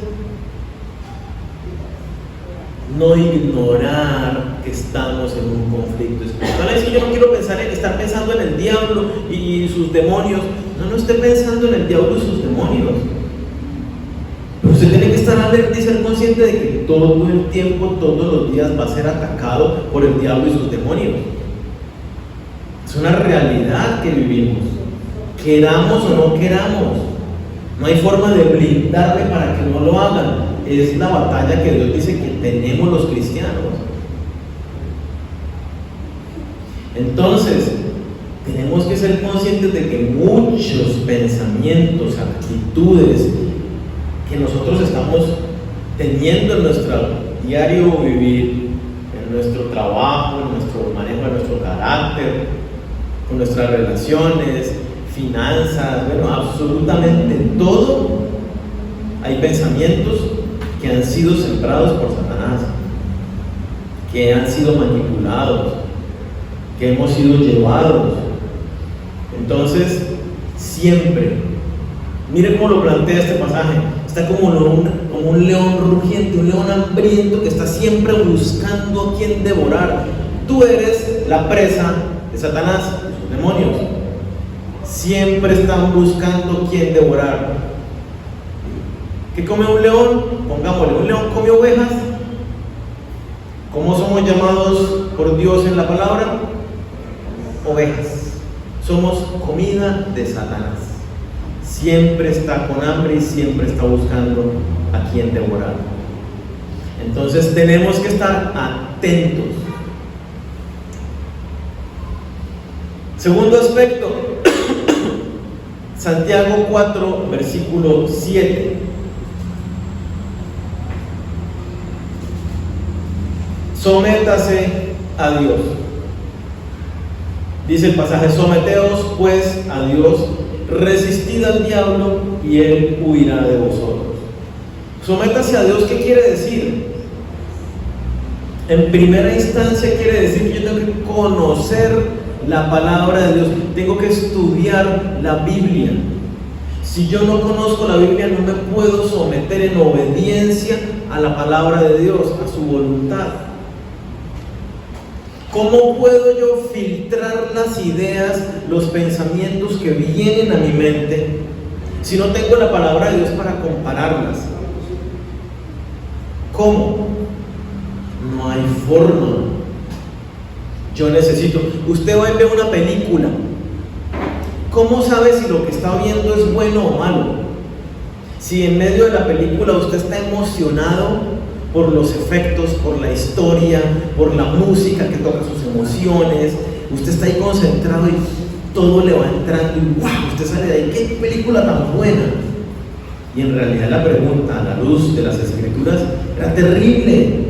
No ignorar que estamos en un conflicto espiritual. Es que yo no quiero estar pensando en el diablo y sus demonios. No esté pensando en el diablo y sus demonios. Pero usted tiene que estar alerta y ser consciente de que todo el tiempo, todos los días va a ser atacado por el diablo y sus demonios. Es una realidad que vivimos, queramos o no queramos. No hay forma de blindarle para que no lo hagan. Es la batalla que Dios dice que tenemos los cristianos. Entonces, tenemos que ser conscientes de que muchos pensamientos, actitudes que nosotros estamos teniendo en nuestro diario vivir, en nuestro trabajo, en nuestro manejo de nuestro carácter, con nuestras relaciones, finanzas, bueno, absolutamente todo, hay pensamientos que han sido sembrados por Satanás, que han sido manipulados, que hemos sido llevados. Entonces, siempre, mire cómo lo plantea este pasaje, está como un león rugiente, un león hambriento que está siempre buscando a quien devorar. Tú eres la presa de Satanás, sus demonios. Siempre están buscando quien devorar. ¿Qué come un león? Pongámosle, un león come ovejas. ¿Cómo somos llamados por Dios en la palabra? Ovejas. Somos comida de Satanás. Siempre está con hambre y siempre está buscando a quien devorar. Entonces tenemos que estar atentos. Segundo aspecto, Santiago 4, versículo 7. Sométase a Dios. Dice el pasaje: someteos pues a Dios, resistid al diablo y él huirá de vosotros. Sométase a Dios, ¿qué quiere decir? En primera instancia quiere decir que yo tengo que conocer la palabra de Dios, tengo que estudiar la Biblia. Si yo no conozco la Biblia, no me puedo someter en obediencia a la palabra de Dios, a su voluntad. ¿Cómo puedo yo filtrar las ideas, los pensamientos que vienen a mi mente si no tengo la palabra de Dios para compararlas? ¿Cómo? No hay forma. Yo necesito. Usted va y ve una película. ¿Cómo sabe si lo que está viendo es bueno o malo? Si en medio de la película usted está emocionado por los efectos, por la historia, por la música que toca sus emociones, usted está ahí concentrado y todo le va entrando y ¡wow! Usted sale de ahí, ¡qué película tan buena! Y en realidad la pregunta, a la luz de las Escrituras, era terrible.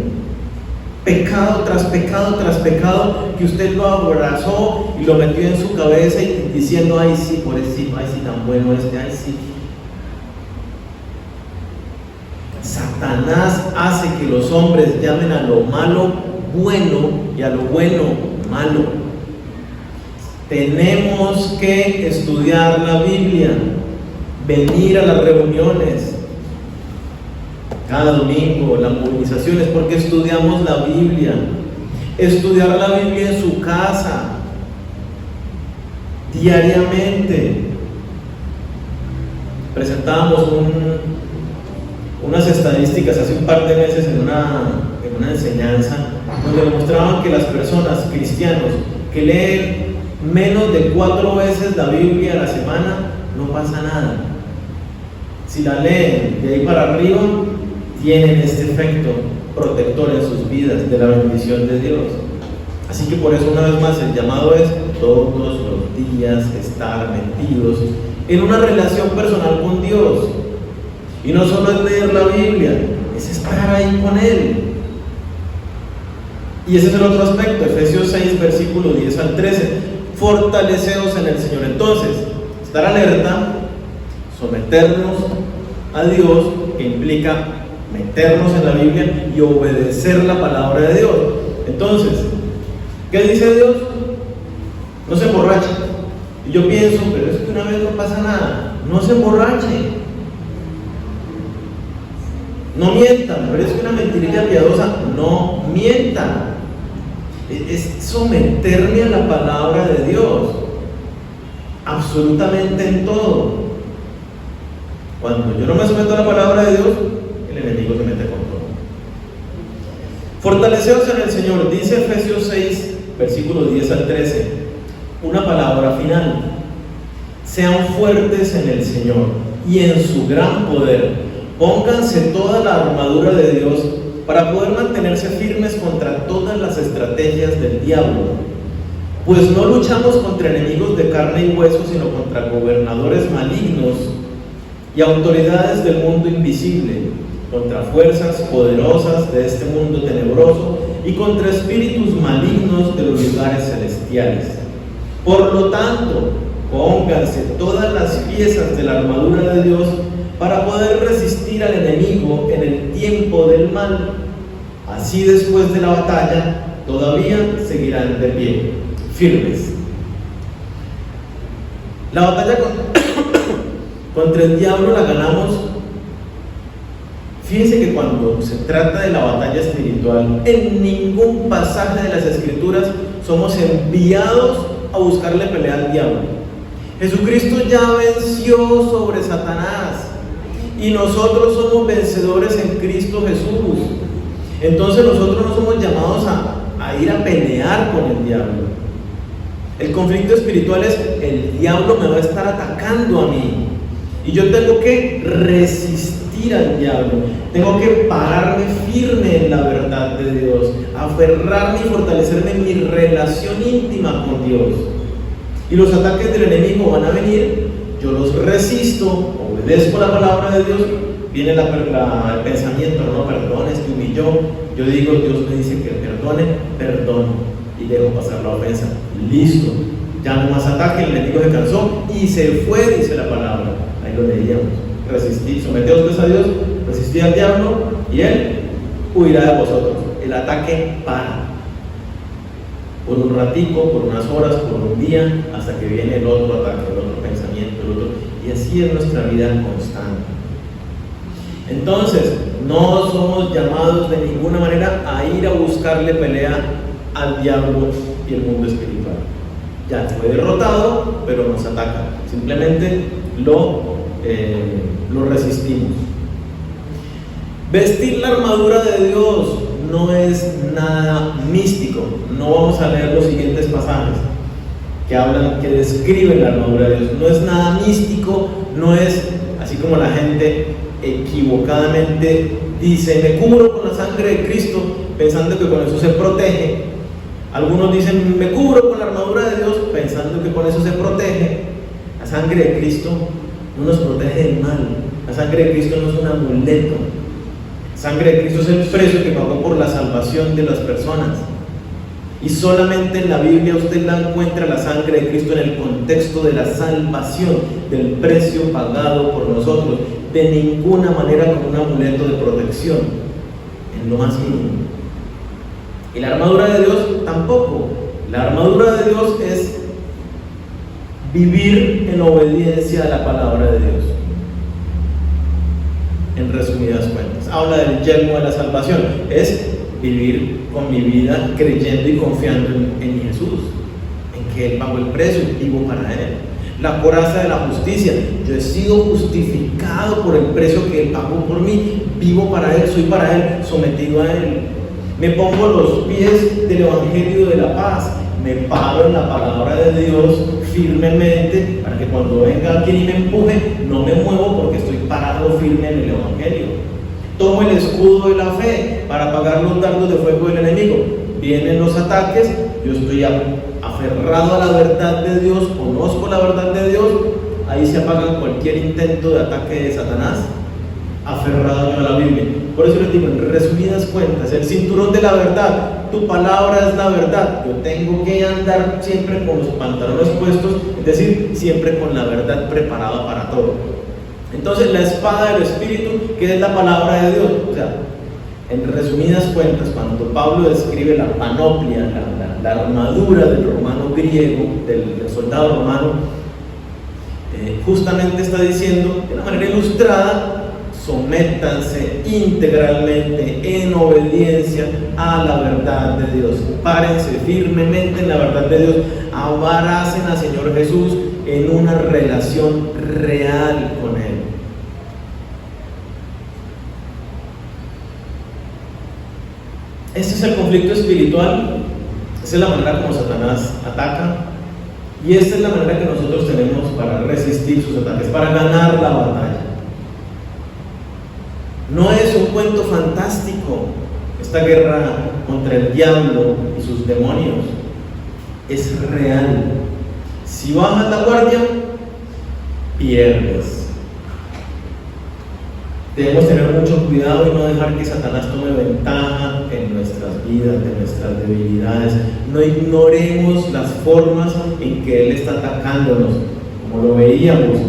Pecado tras pecado tras pecado, que usted lo abrazó y lo metió en su cabeza y diciendo: ay sí, pobrecito, ay sí, tan bueno este, ay sí. Satanás hace que los hombres llamen a lo malo bueno y a lo bueno malo. Tenemos que estudiar la Biblia, venir a las reuniones cada domingo, las movilizaciones, porque estudiamos la Biblia. Estudiar la Biblia en su casa, diariamente. Presentábamos unas estadísticas hace un par de meses en una enseñanza, donde demostraban que las personas, cristianos, que leen menos de 4 veces la Biblia a la semana, no pasa nada. Si la leen de ahí para arriba, tienen este efecto protector en sus vidas de la bendición de Dios. Así que por eso, una vez más, el llamado es todos los días estar metidos en una relación personal con Dios. Y no solo es leer la Biblia, es estar ahí con Él. Y ese es el otro aspecto, Efesios 6, versículo 10 al 13. Fortaleceos en el Señor. Entonces, estar alerta, someternos a Dios, que implica meternos en la Biblia y obedecer la palabra de Dios. Entonces, ¿qué dice Dios? No se emborrache. Y yo pienso, pero es que una vez no pasa nada. No se emborrache. No mientan, pero es que una mentirilla piadosa. No mientan. Es someterme a la palabra de Dios, absolutamente en todo. Cuando yo no me someto a la palabra de Dios, el enemigo se mete con todo. Fortaleceos en el Señor, dice Efesios 6, versículos 10 al 13, una palabra final. Sean fuertes en el Señor y en su gran poder. Pónganse toda la armadura de Dios para poder mantenerse firmes contra todas las estrategias del diablo. Pues no luchamos contra enemigos de carne y hueso, sino contra gobernadores malignos y autoridades del mundo invisible, contra fuerzas poderosas de este mundo tenebroso y contra espíritus malignos de los lugares celestiales. Por lo tanto, pónganse todas las piezas de la armadura de Dios para poder resistir al enemigo en el tiempo del mal. Así, después de la batalla, todavía seguirán de pie, firmes. La batalla contra el diablo la ganamos. Fíjense que cuando se trata de la batalla espiritual, en ningún pasaje de las Escrituras somos enviados a buscarle pelea al diablo. Jesucristo ya venció sobre Satanás y nosotros somos vencedores en Cristo Jesús. Entonces nosotros no somos llamados a ir a pelear con el diablo. El conflicto espiritual es: el diablo me va a estar atacando a mí y yo tengo que resistir al diablo, tengo que pararme firme en la verdad de Dios, aferrarme y fortalecerme en mi relación íntima con Dios. Y los ataques del enemigo van a venir, yo los resisto, obedezco la palabra de Dios. Viene el pensamiento: no perdones, te humilló. Yo digo, Dios me dice que perdone, perdono y dejo pasar la ofensa. Listo, ya no más ataque, el enemigo se cansó y se fue, dice la palabra. Ahí lo leíamos. Resistí, someteos pues a Dios, resistí al diablo y él huirá de vosotros. El ataque para. Por un ratico, por unas horas, por un día, hasta que viene el otro ataque, el otro pensamiento, el otro. Y así es nuestra vida constante. Entonces, no somos llamados de ninguna manera a ir a buscarle pelea al diablo y el mundo espiritual. Ya fue derrotado, pero nos ataca. Simplemente lo resistimos. Vestir la armadura de Dios no es nada místico. No vamos a leer los siguientes pasajes que describen la armadura de Dios. No es nada místico, no es así como la gente equivocadamente dice: me cubro con la sangre de Cristo, pensando que con eso se protege. Algunos dicen: me cubro con la armadura de Dios, pensando que con eso se protege. La sangre de Cristo no nos protege del mal. La sangre de Cristo no es un amuleto. La sangre de Cristo es el precio que pagó por la salvación de las personas. Y solamente en la Biblia usted la encuentra, la sangre de Cristo, en el contexto de la salvación, del precio pagado por nosotros. De ninguna manera como un amuleto de protección, en lo más mínimo. Y la armadura de Dios tampoco. La armadura de Dios es vivir en obediencia a la palabra de Dios. En resumidas cuentas, habla del yelmo de la salvación. Es vivir con mi vida creyendo y confiando en Jesús, en que Él pagó el precio, vivo para Él. La coraza de la justicia: yo he sido justificado por el precio que Él pagó por mí, vivo para Él, soy para Él, sometido a Él. Me pongo a los pies del Evangelio de la paz, me paro en la palabra de Dios firmemente, para que cuando venga alguien y me empuje, no me muevo porque estoy parado firme en el Evangelio. Tomo el escudo de la fe para apagar los dardos de fuego del enemigo. Vienen los ataques, yo estoy aferrado a la verdad de Dios, conozco la verdad de Dios, ahí se apaga cualquier intento de ataque de Satanás aferrado yo a la Biblia. Por eso les digo, en resumidas cuentas, el cinturón de la verdad, tu palabra es la verdad. Yo tengo que andar siempre con los pantalones puestos, es decir, siempre con la verdad preparada para todo. Entonces, la espada del Espíritu, que es la palabra de Dios. O sea, en resumidas cuentas, cuando Pablo describe la panoplia, la armadura del romano griego, del soldado romano, justamente está diciendo de una manera ilustrada: sométanse integralmente en obediencia a la verdad de Dios. Párense firmemente en la verdad de Dios. Abracen al Señor Jesús en una relación real con Él. Este es el conflicto espiritual. Esa es la manera como Satanás ataca. Y esta es la manera que nosotros tenemos para resistir sus ataques, para ganar la batalla. No es un cuento fantástico esta guerra contra el diablo y sus demonios. Es real. Si bajas la guardia, pierdes. Debemos tener mucho cuidado y no dejar que Satanás tome ventaja en nuestras vidas, en nuestras debilidades. No ignoremos las formas en que Él está atacándonos. Como lo veíamos,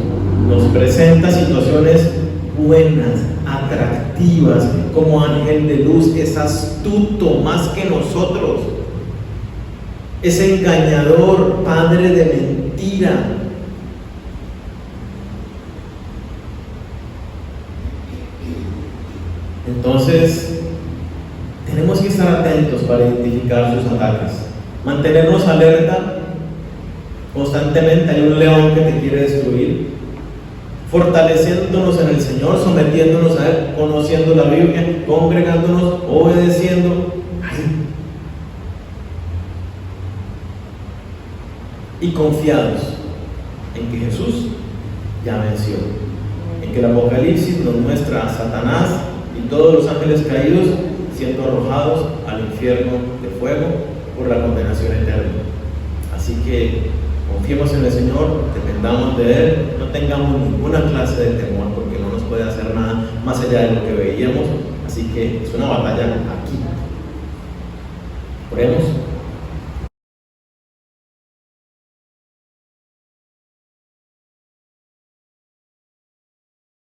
nos presenta situaciones buenas, atractivas, como ángel de luz. Es astuto más que nosotros. Es engañador, padre de mentira. Entonces, tenemos que estar atentos para identificar sus ataques, mantenernos alerta constantemente. Hay un león que te quiere destruir, fortaleciéndonos en el Señor, sometiéndonos a Él, conociendo la Biblia, congregándonos, obedeciendo y confiados en que Jesús ya venció, en que el Apocalipsis nos muestra a Satanás y todos los ángeles caídos siendo arrojados al infierno de fuego por la condenación eterna. Así que confiemos en el Señor, dependamos de Él, no tengamos ninguna clase de temor, porque no nos puede hacer nada más allá de lo que veíamos. Así que es una batalla aquí. Oremos.